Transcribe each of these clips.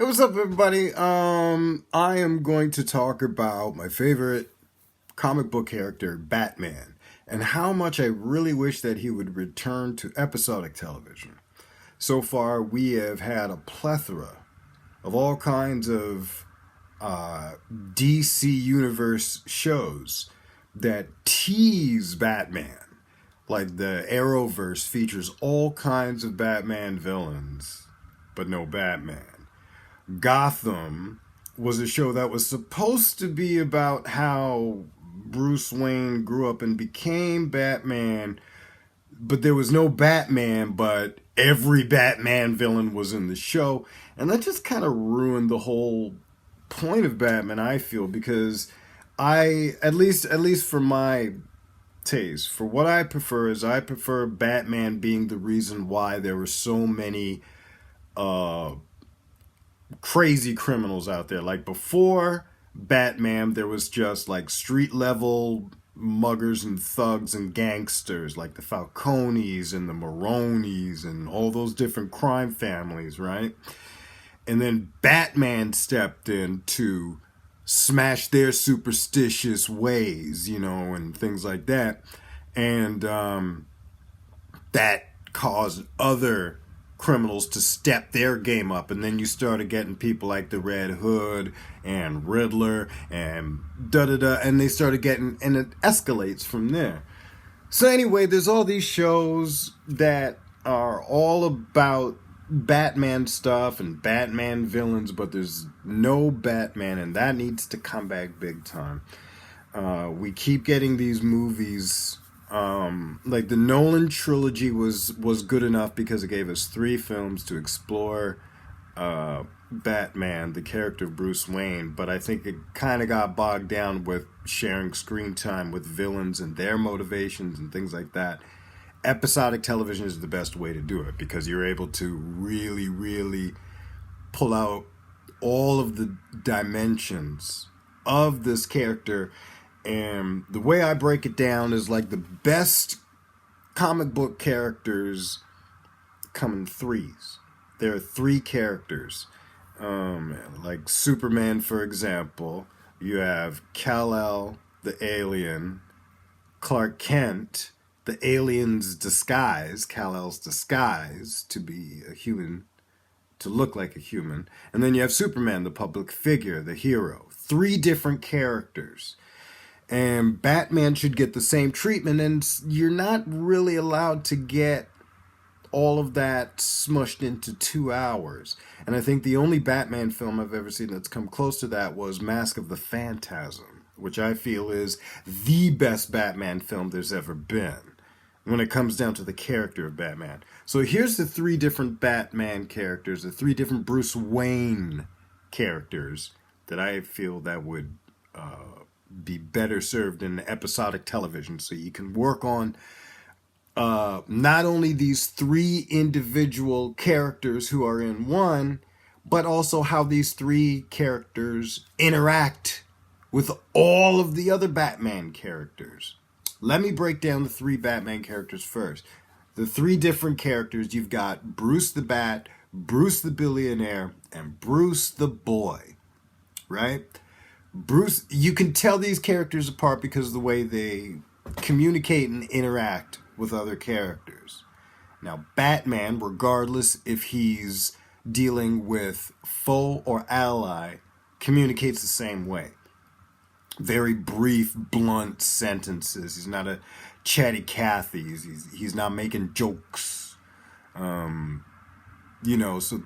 What's up, everybody? I am going to talk about my favorite comic book character, Batman, and how much I really wish that he would return to episodic television. So far, we have had a plethora of all kinds of DC Universe shows that tease Batman. Like the Arrowverse features all kinds of Batman villains, but no Batman. Gotham was a show that was supposed to be about how Bruce Wayne grew up and became Batman, but there was no Batman, but every Batman villain was in the show. And that just kind of ruined the whole point of Batman, I feel, because at least for my taste, for what I prefer is I prefer Batman being the reason why there were so many crazy criminals out there. Like before Batman, there was just like street level muggers and thugs and gangsters like the Falcones and the Maronis and all those different crime families, right? And then Batman stepped in to smash their superstitious ways, and things like that. And that caused other criminals to step their game up. And then you started getting people like the Red Hood and Riddler and da-da-da. And they started getting, and it escalates from there. So anyway, there's all these shows that are all about Batman stuff and Batman villains, but there's no Batman, and that needs to come back big time. We keep getting these movies, like the Nolan trilogy was good enough because it gave us 3 films to explore Batman, the character of Bruce Wayne, but I think it kind of got bogged down with sharing screen time with villains and their motivations and things like that. Episodic television is the best way to do it because you're able to really, really pull out all of the dimensions of this character. And the way I break it down is like the best comic book characters come in threes. There are 3 characters. Like Superman, for example. You have Kal-El, the alien, Clark Kent, the alien's disguise, Kal-El's disguise, to be a human, to look like a human. And then you have Superman, the public figure, the hero. 3 different characters. And Batman should get the same treatment, and you're not really allowed to get all of that smushed into 2 hours. And I think the only Batman film I've ever seen that's come close to that was Mask of the Phantasm, which I feel is the best Batman film there's ever been when it comes down to the character of Batman. So here's the 3 different Batman characters, the 3 different Bruce Wayne characters that I feel that would be better served in episodic television. So you can work on not only these 3 individual characters who are in one, but also how these 3 characters interact with all of the other Batman characters. Let me break down the 3 Batman characters first. The 3 different characters, you've got Bruce the Bat, Bruce the Billionaire, and Bruce the Boy, right? Bruce, you can tell these characters apart because of the way they communicate and interact with other characters. Now, Batman, regardless if he's dealing with foe or ally, communicates the same way. Very brief, blunt sentences. He's not a chatty Cathy. He's not making jokes. So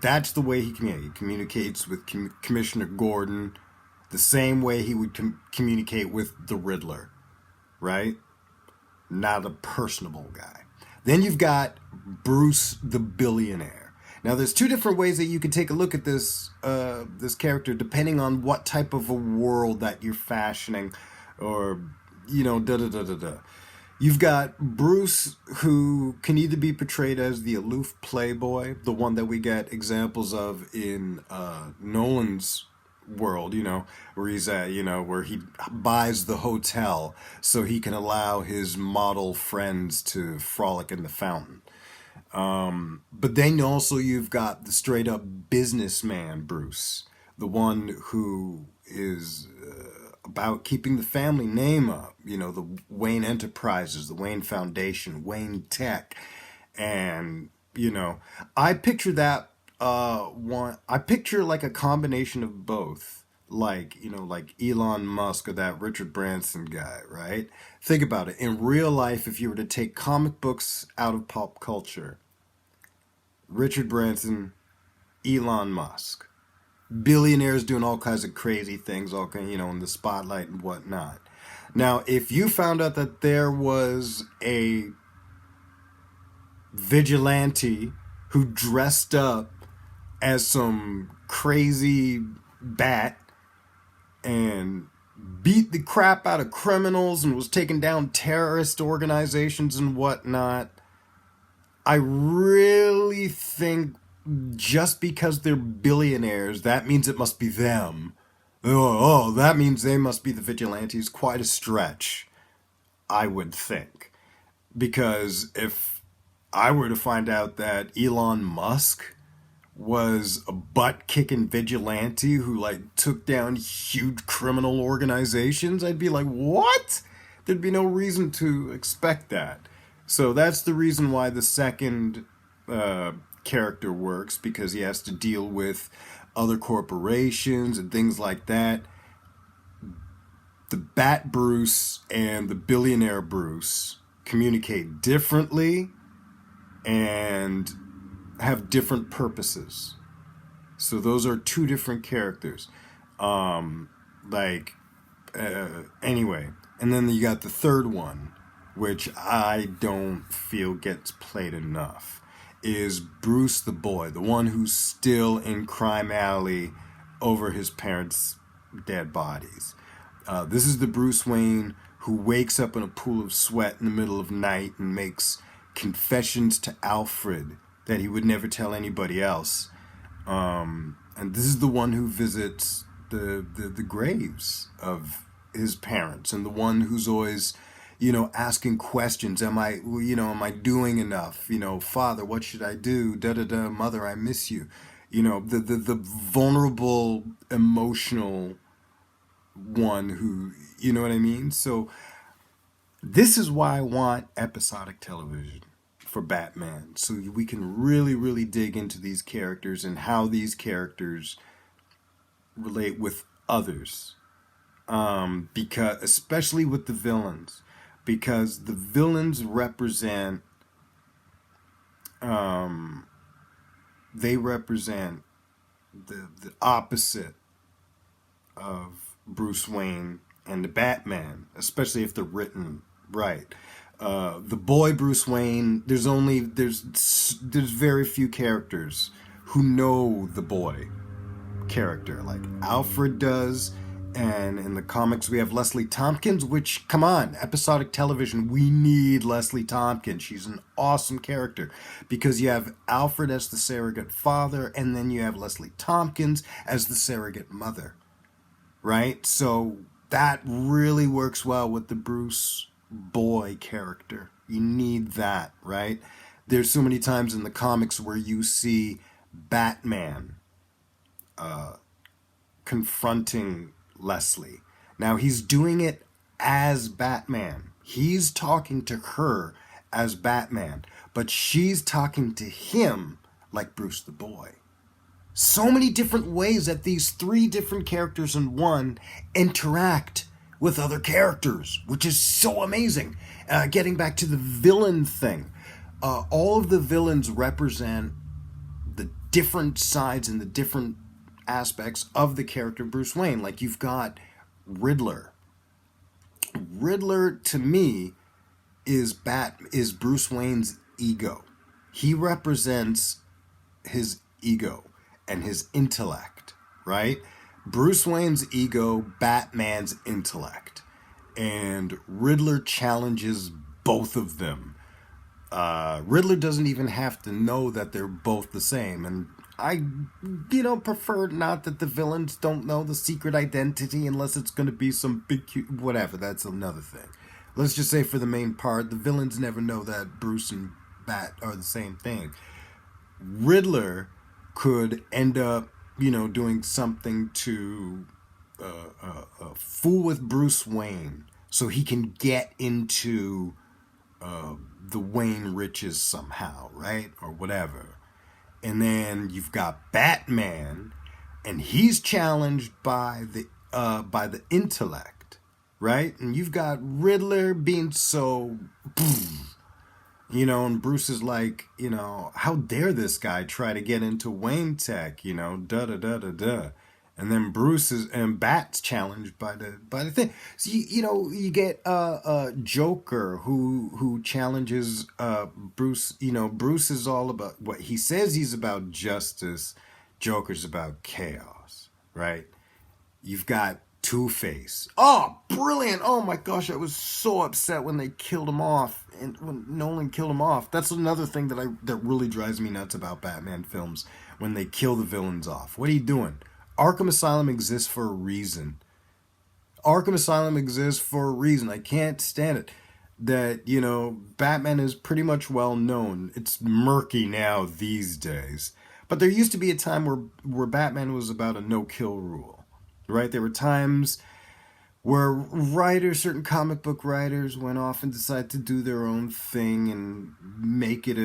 that's the way he communicates. He communicates with Commissioner Gordon the same way he would communicate with the Riddler, right? Not a personable guy. Then you've got Bruce the Billionaire. Now, there's 2 different ways that you can take a look at this character, depending on what type of a world that you're fashioning, or da-da-da-da-da. You've got Bruce, who can either be portrayed as the aloof playboy, the one that we get examples of in Nolan's world, where he's at, where he buys the hotel so he can allow his model friends to frolic in the fountain. But then also you've got the straight up businessman Bruce, the one who is about keeping the family name up. You know, the Wayne Enterprises, the Wayne Foundation, Wayne Tech, and you know, I picture that one. I picture like a combination of both. Like, you know, like Elon Musk or that Richard Branson guy, right? Think about it. In real life, if you were to take comic books out of pop culture, Richard Branson, Elon Musk, billionaires doing all kinds of crazy things, all kind, you know, in the spotlight and whatnot. Now, if you found out that there was a vigilante who dressed up as some crazy bat and beat the crap out of criminals and was taking down terrorist organizations and whatnot, I really think just because they're billionaires, that means it must be them. That means they must be the vigilantes. Quite a stretch, I would think. Because if I were to find out that Elon Musk was a butt-kicking vigilante who, like, took down huge criminal organizations, I'd be like, what? There'd be no reason to expect that. So that's the reason why the second character works, because he has to deal with other corporations and things like that. The Bat Bruce and the billionaire Bruce communicate differently and have different purposes. So those are two different characters. Anyway. And then you got the third one, which I don't feel gets played enough, is Bruce the boy, the one who's still in Crime Alley over his parents' dead bodies. This is the Bruce Wayne who wakes up in a pool of sweat in the middle of night and makes confessions to Alfred that he would never tell anybody else. And this is the one who visits the graves of his parents, and the one who's always, you know, asking questions. Am I doing enough? You know, Father, what should I do? Mother, I miss you. You know, the vulnerable, emotional one who, you know what I mean? So this is why I want episodic television for Batman, so we can really, really dig into these characters and how these characters relate with others. Because, especially with the villains, because the villains represent, they represent the opposite of Bruce Wayne and the Batman, especially if they're written right. The boy Bruce Wayne, there's very few characters who know the boy character, like Alfred does, and in the comics we have Leslie Tompkins, which, come on, episodic television, we need Leslie Tompkins. She's an awesome character, because you have Alfred as the surrogate father, and then you have Leslie Tompkins as the surrogate mother, right? So that really works well with the Bruce boy character. You need that, right? There's so many times in the comics where you see Batman confronting Leslie. Now he's doing it as Batman. He's talking to her as Batman, but she's talking to him like Bruce the boy. So many different ways that these three different characters in one interact with other characters, which is so amazing. Getting back to the villain thing, all of the villains represent the different sides and the different aspects of the character Bruce Wayne. Like, you've got Riddler. Riddler, to me, is Bruce Wayne's ego. He represents his ego and his intellect, right? Bruce Wayne's ego, Batman's intellect. And Riddler challenges both of them. Riddler doesn't even have to know that they're both the same. And I, prefer not that the villains don't know the secret identity unless it's going to be some big, whatever. That's another thing. Let's just say for the main part, the villains never know that Bruce and Bat are the same thing. Riddler could end up, doing something to fool with Bruce Wayne so he can get into the Wayne riches somehow, right? Or whatever. And then you've got Batman, and he's challenged by the intellect, right? And you've got Riddler being so, and Bruce is like, how dare this guy try to get into Wayne Tech, da da da da da. And then Bat's challenged by the thing. So you get Joker who challenges Bruce. Bruce is all about what he says. He's about justice. Joker's about chaos, right? You've got Two-Face. Oh, brilliant! Oh my gosh, I was so upset when they killed him off, and when Nolan killed him off. That's another thing that really drives me nuts about Batman films, when they kill the villains off. What are you doing? Arkham Asylum exists for a reason. Arkham Asylum exists for a reason. I can't stand it. That, Batman is pretty much well known. It's murky now these days. But there used to be a time where Batman was about a no-kill rule. Right? There were times where certain comic book writers went off and decided to do their own thing and make it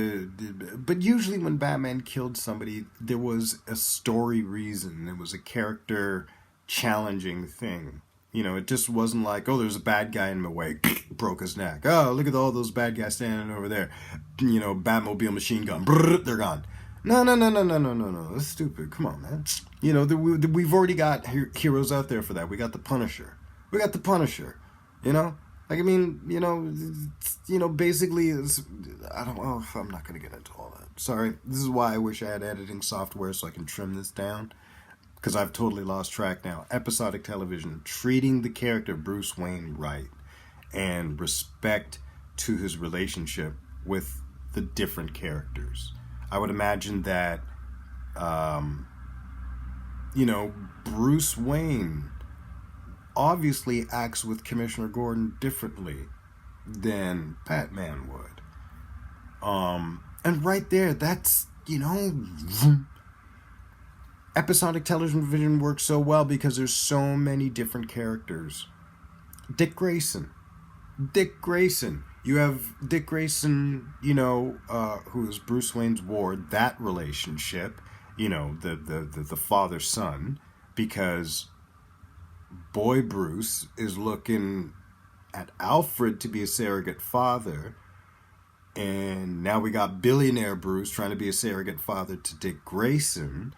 but usually when Batman killed somebody, there was a story reason. There was a character challenging thing. It just wasn't like, oh, there's a bad guy in my way, broke his neck. Oh, look at all those bad guys standing over there. Batmobile, machine gun, they're gone. No. That's stupid. Come on, man. We've already got heroes out there for that. We got the Punisher. Basically, I don't know if I'm not going to get into all that. Sorry. This is why I wish I had editing software so I can trim this down, because I've totally lost track now. Episodic television, treating the character Bruce Wayne right, and respect to his relationship with the different characters. I would imagine that, Bruce Wayne obviously acts with Commissioner Gordon differently than Batman would. And right there, that's, episodic television works so well because there's so many different characters. Dick Grayson. You have Dick Grayson, who is Bruce Wayne's ward, that relationship, the father-son, because boy Bruce is looking at Alfred to be a surrogate father, and now we got billionaire Bruce trying to be a surrogate father to Dick Grayson,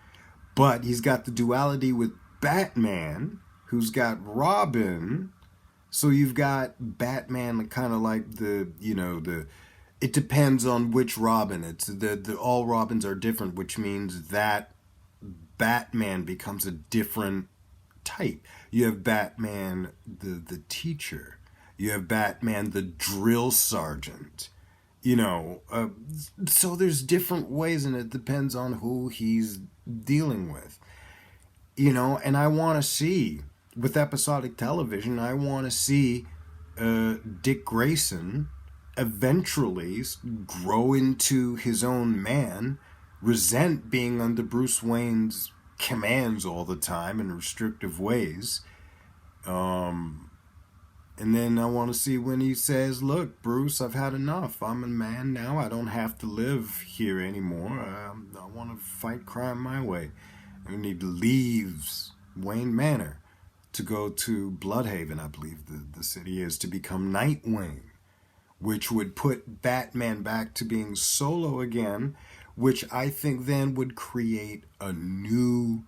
but he's got the duality with Batman, who's got Robin. So you've got Batman kind of like it depends on which Robin. It's all Robins are different, which means that Batman becomes a different type. You have Batman the teacher. You have Batman the drill sergeant. So there's different ways, and it depends on who he's dealing with. And I want to see, with episodic television, I want to see Dick Grayson eventually grow into his own man, resent being under Bruce Wayne's commands all the time in restrictive ways. And then I want to see when he says, look, Bruce, I've had enough. I'm a man now. I don't have to live here anymore. I want to fight crime my way. And he leaves Wayne Manor to go to Bloodhaven, I believe the city is, to become Nightwing, which would put Batman back to being solo again, which I think then would create a new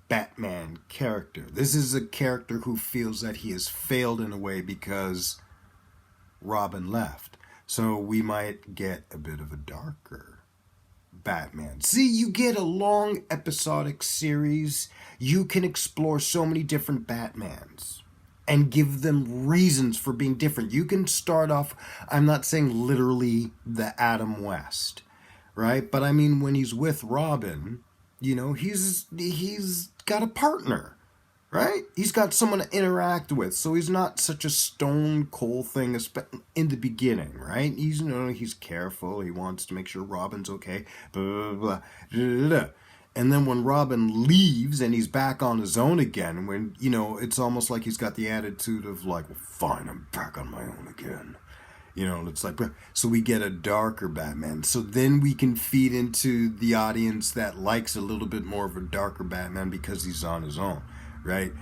Batman character. This is a character who feels that he has failed in a way because Robin left. So we might get a bit of a darker Batman. See, you get a long episodic series. You can explore so many different Batmans and give them reasons for being different. You can start off, I'm not saying literally the Adam West, right? But I mean, when he's with Robin, he's got a partner. right? He's got someone to interact with, so he's not such a stone cold thing in the beginning, right? He's careful. He wants to make sure Robin's okay. Blah blah blah. Blah, blah. And then when Robin leaves and he's back on his own again, when it's almost like he's got the attitude of like, well, fine, I'm back on my own again. It's like, so we get a darker Batman. So then we can feed into the audience that likes a little bit more of a darker Batman because he's on his own, right?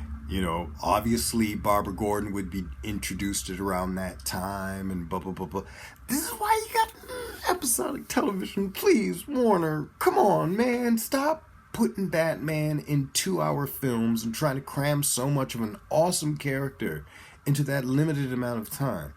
Obviously Barbara Gordon would be introduced at around that time and blah, blah, blah, blah. This is why you got episodic television. Please, Warner, come on, man. Stop putting Batman in 2-hour films and trying to cram so much of an awesome character into that limited amount of time.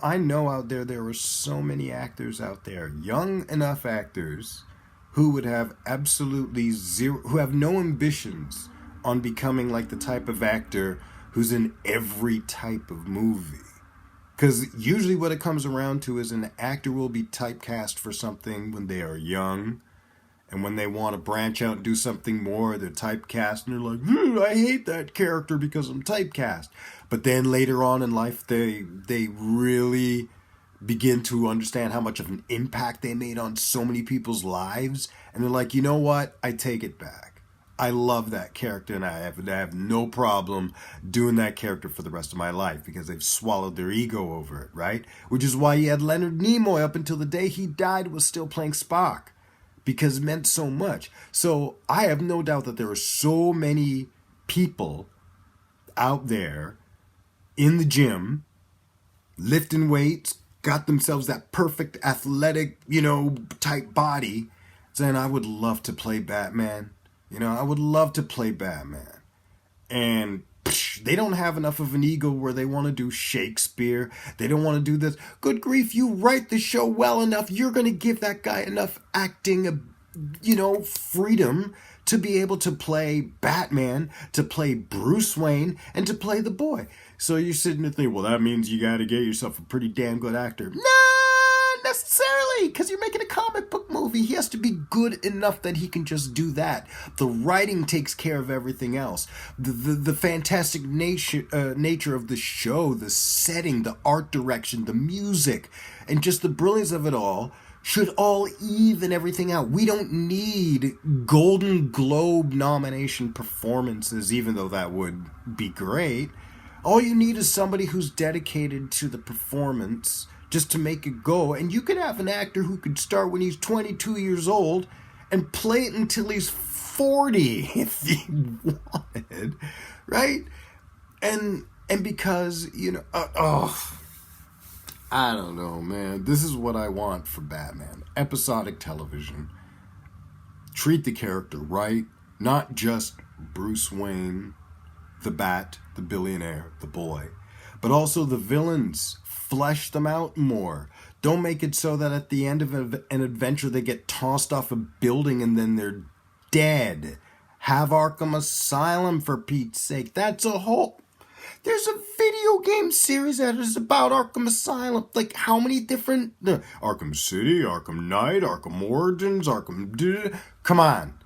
I know out there are so many actors out there, young enough actors, who would have absolutely zero, who have no ambitions on becoming like the type of actor who's in every type of movie. Because usually what it comes around to is an actor will be typecast for something when they are young, and when they want to branch out and do something more, they're typecast, and they're like, I hate that character because I'm typecast. But then later on in life, they really begin to understand how much of an impact they made on so many people's lives. And they're like, you know what? I take it back. I love that character, and I have no problem doing that character for the rest of my life because they've swallowed their ego over it, right? Which is why you had Leonard Nimoy up until the day he died was still playing Spock, because it meant so much. So I have no doubt that there are so many people out there in the gym lifting weights, got themselves that perfect athletic, type body, saying, I would love to play Batman. I would love to play Batman. And they don't have enough of an ego where they want to do Shakespeare. They don't want to do this. Good grief, you write the show well enough, you're going to give that guy enough acting, freedom to be able to play Batman, to play Bruce Wayne, and to play the boy. So you're sitting there thinking, well, that means you got to get yourself a pretty damn good actor. Not necessarily, because you're making a comic book movie. He has to be good enough that he can just do that. The writing takes care of everything else. The fantastic nature of the show, the setting, the art direction, the music, and just the brilliance of it all should all even everything out. We don't need Golden Globe nomination performances, even though that would be great. All you need is somebody who's dedicated to the performance just to make it go. And you could have an actor who could start when he's 22 years old and play it until he's 40 if he wanted, right? And because, I don't know, man. This is what I want for Batman. Episodic television. Treat the character right. Not just Bruce Wayne, the Bat, the billionaire, the boy, but also the villains. Flesh them out more. Don't make it so that at the end of an adventure they get tossed off a building and then they're dead. Have Arkham Asylum, for Pete's sake. There's a video game series that is about Arkham Asylum. Like, how many different... Arkham City, Arkham Knight, Arkham Origins, Arkham... Come on.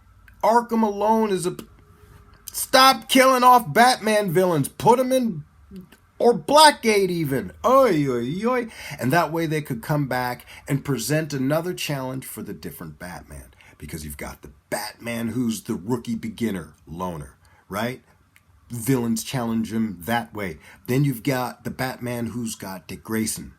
Arkham alone is a... Stop killing off Batman villains. Put them in... Or Blackgate even. Oy, oy, oy. And that way they could come back and present another challenge for the different Batman. Because you've got the Batman who's the rookie beginner loner, right? Villains challenge him that way. Then you've got the Batman who's got Dick Grayson.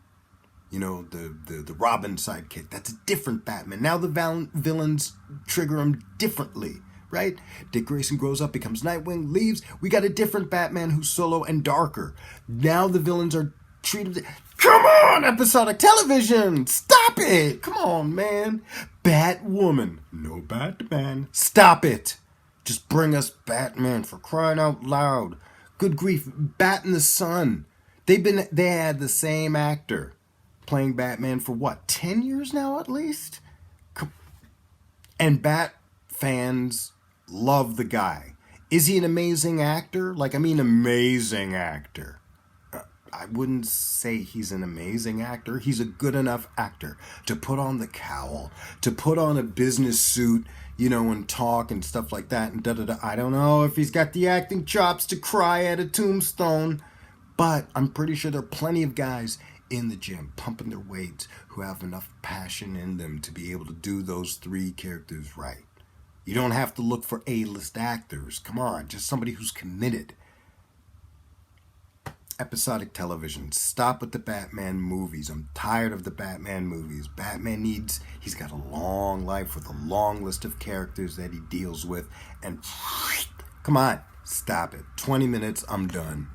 The Robin sidekick. That's a different Batman. Now the villains trigger him differently. Right? Dick Grayson grows up, becomes Nightwing, leaves. We got a different Batman who's solo and darker. Now the villains are treated... Come on, episodic television! Stop it! Come on, man. Batwoman. No Batman. Stop it! Just bring us Batman, for crying out loud. Good grief. Bat in the Sun. They had the same actor playing Batman for what, 10 years now at least? And Bat fans love the guy. Is he an amazing actor? Amazing actor. I wouldn't say he's an amazing actor. He's a good enough actor to put on the cowl, to put on a business suit, and talk and stuff like that and da-da-da. I don't know if he's got the acting chops to cry at a tombstone, but I'm pretty sure there are plenty of guys in the gym pumping their weights who have enough passion in them to be able to do those 3 characters right. You don't have to look for A-list actors. Come on, just somebody who's committed. Episodic television. Stop with the Batman movies. I'm tired of the Batman movies. He's got a long life with a long list of characters that he deals with. And come on, stop it. 20 minutes, I'm done.